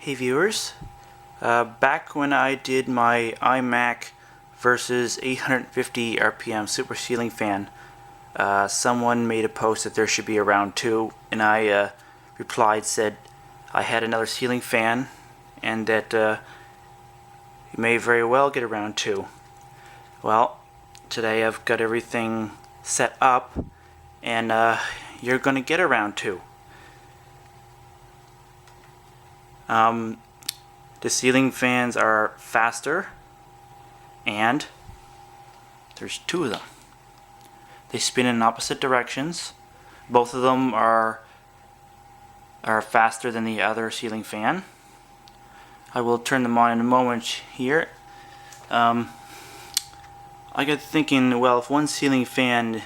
Hey viewers, back when I did my iMac versus 850 RPM super ceiling fan, someone made a post that there should be a round 2, and I replied, said I had another ceiling fan and that you may very well get a round 2. Well, today I've got everything set up and you're going to get a round 2. The ceiling fans are faster, and there's 2 of them. They spin in opposite directions. Both of them are faster than the other ceiling fan. I will turn them on in a moment here. I got thinking, well, if one ceiling fan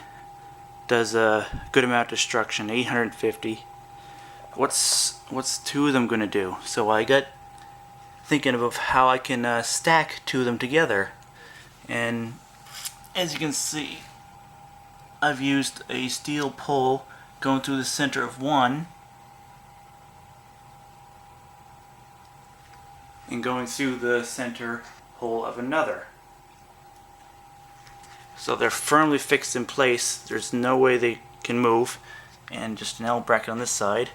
does a good amount of destruction, 850, what's 2 of them going to do? So I got thinking of how I can stack 2 of them together, and as you can see, I've used a steel pole going through the center of one and going through the center hole of another. So they're firmly fixed in place. There's no way they can move. And just an L bracket on this side.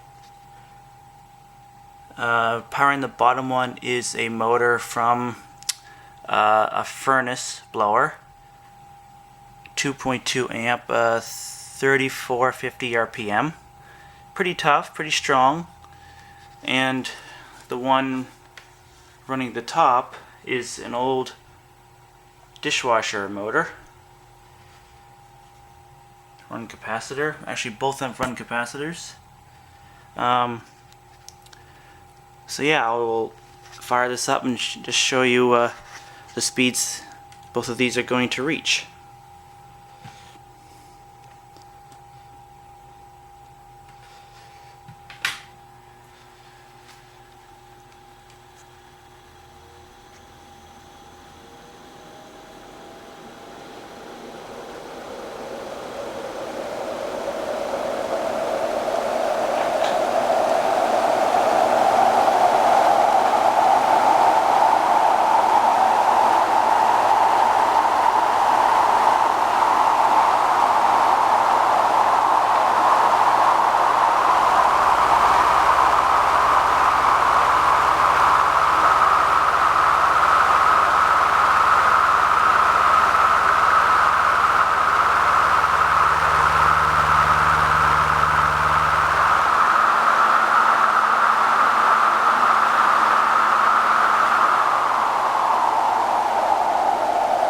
Powering the bottom one is a motor from a furnace blower, 2.2 amp, 3450 RPM. Pretty tough, pretty strong. And the one running the top is an old dishwasher motor. Run capacitor. Actually, both of them run capacitors. So yeah, I will fire this up and just show you the speeds both of these are going to reach.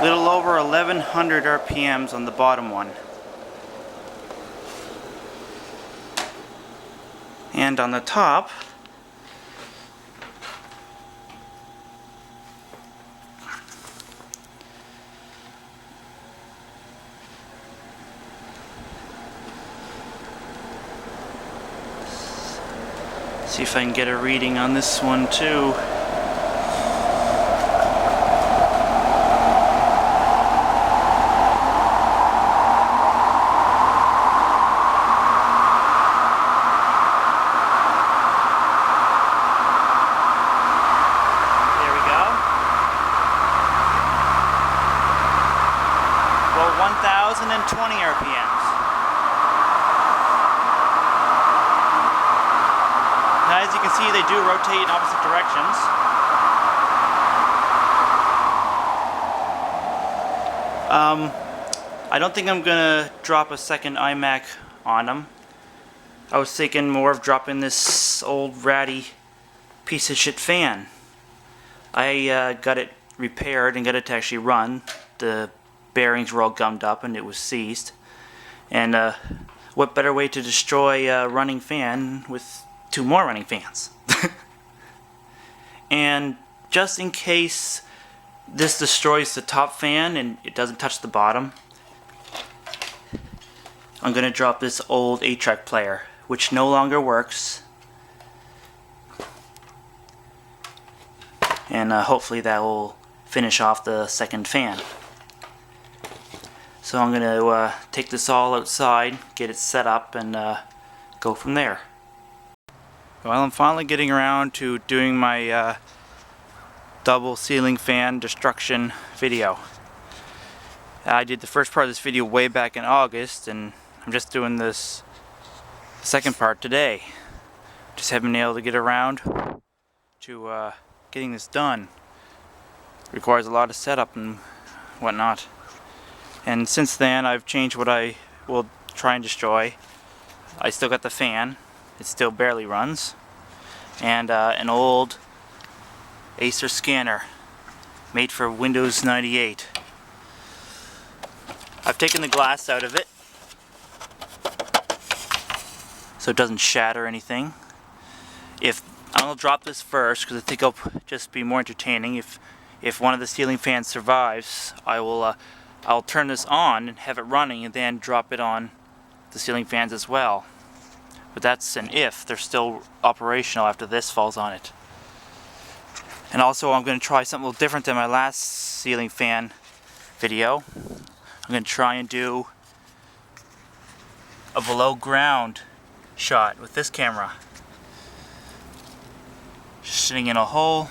Little over 1100 RPMs on the bottom one. And on the top, see if I can get a reading on this one too. Well, 1020 RPMs. Now, as you can see, they do rotate in opposite directions. I don't think I'm gonna drop a second iMac on them. I was thinking more of dropping this old ratty piece of shit fan. I got it repaired and got it to actually run. The bearings were all gummed up and it was seized. And what better way to destroy a running fan with 2 more running fans? And just in case this destroys the top fan and it doesn't touch the bottom, I'm going to drop this old 8-track player, which no longer works. And hopefully that will finish off the second fan. So I'm going to take this all outside, get it set up, and go from there. Well, I'm finally getting around to doing my double ceiling fan destruction video. I did the first part of this video way back in August, and I'm just doing this the second part today. Just haven't been able to get around to getting this done. It requires a lot of setup and whatnot. And since then I've changed what I will try and destroy. I still got the fan. It still barely runs. And an old Acer scanner made for Windows 98. I've taken the glass out of it so it doesn't shatter anything. I'll drop this first because I think it'll just be more entertaining. If one of the ceiling fans survives, I'll turn this on and have it running and then drop it on the ceiling fans as well. But that's an if. They're still operational after this falls on it. And also I'm going to try something a little different than my last ceiling fan video. I'm going to try and do a below ground shot with this camera. Just sitting in a hole,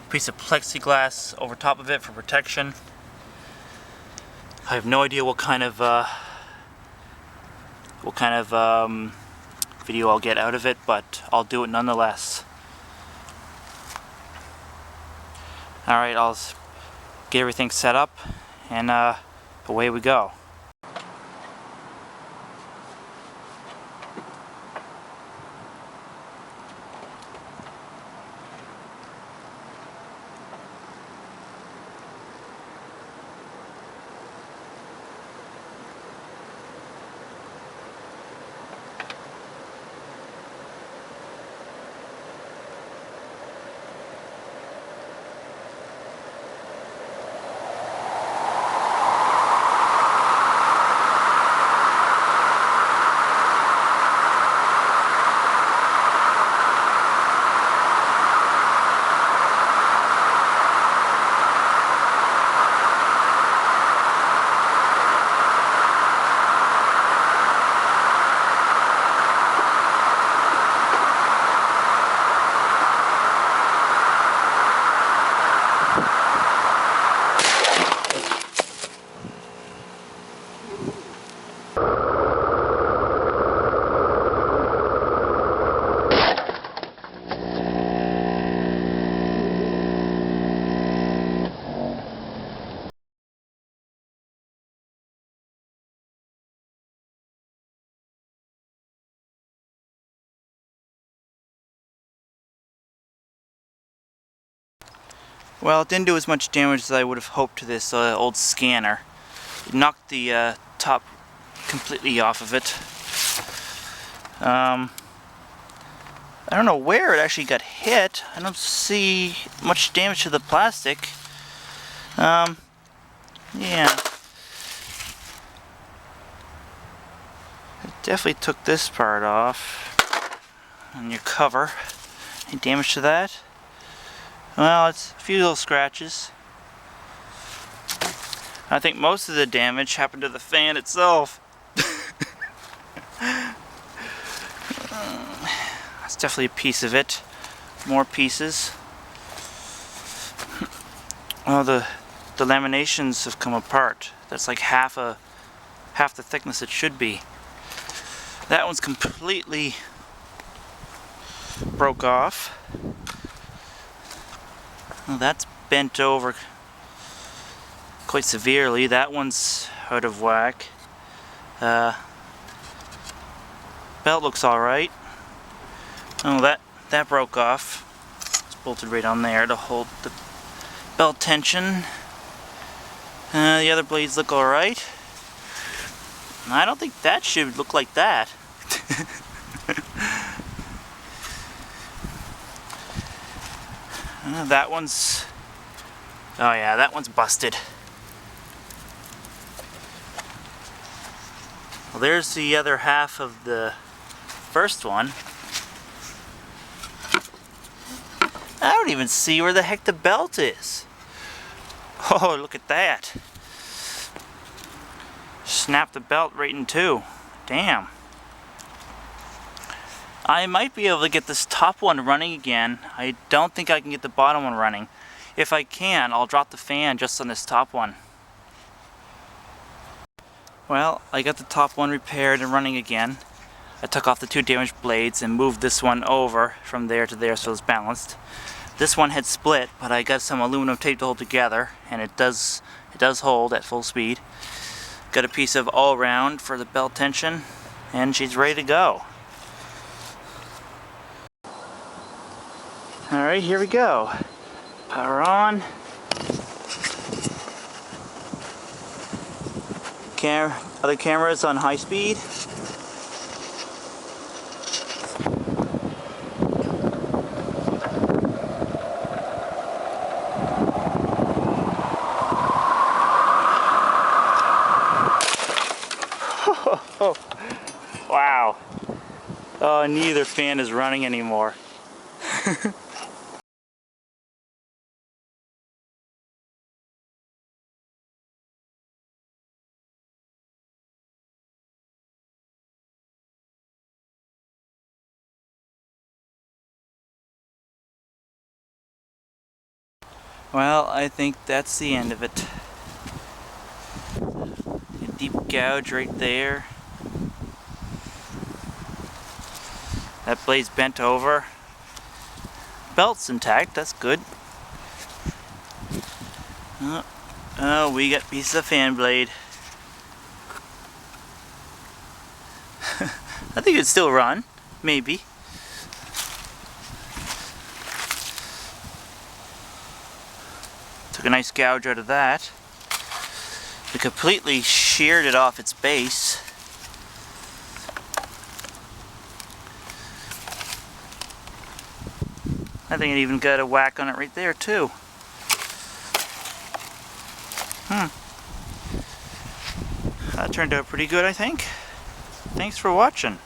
piece of plexiglass over top of it for protection. I have no idea what kind of video I'll get out of it, but I'll do it nonetheless. Alright, I'll get everything set up and away we go. Well, it didn't do as much damage as I would have hoped to this old scanner. It knocked the top completely off of it. I don't know where it actually got hit. I don't see much damage to the plastic. Yeah. It definitely took this part off on your cover. Any damage to that? Well, it's a few little scratches. I think most of the damage happened to the fan itself. That's definitely a piece of it. More pieces. Well, the laminations have come apart. That's like half the thickness it should be. That one's completely broke off. Well, that's bent over quite severely. That one's out of whack. Belt looks alright. Oh, that broke off. It's bolted right on there to hold the belt tension. The other blades look alright. I don't think that should look like that. That one's... oh yeah, that one's busted. Well, there's the other half of the first one. I don't even see where the heck the belt is. Oh, look at that. Snapped the belt right in two. Damn. I might be able to get this top one running again. I don't think I can get the bottom one running. If I can, I'll drop the fan just on this top one. Well, I got the top one repaired and running again. I took off the 2 damaged blades and moved this one over from there to there so it's balanced. This one had split, but I got some aluminum tape to hold together, and it does hold at full speed. Got a piece of all-round for the belt tension, and she's ready to go. Alright, here we go. Power on. Other cameras on high speed. Oh, wow. Oh, neither fan is running anymore. Well, I think that's the end of it. A deep gouge right there. That blade's bent over. Belt's intact, that's good. Oh, we got pieces of fan blade. I think it'd still run, maybe. Took a nice gouge out of that. We completely sheared it off its base. I think it even got a whack on it right there too. That turned out pretty good, I think. Thanks for watching.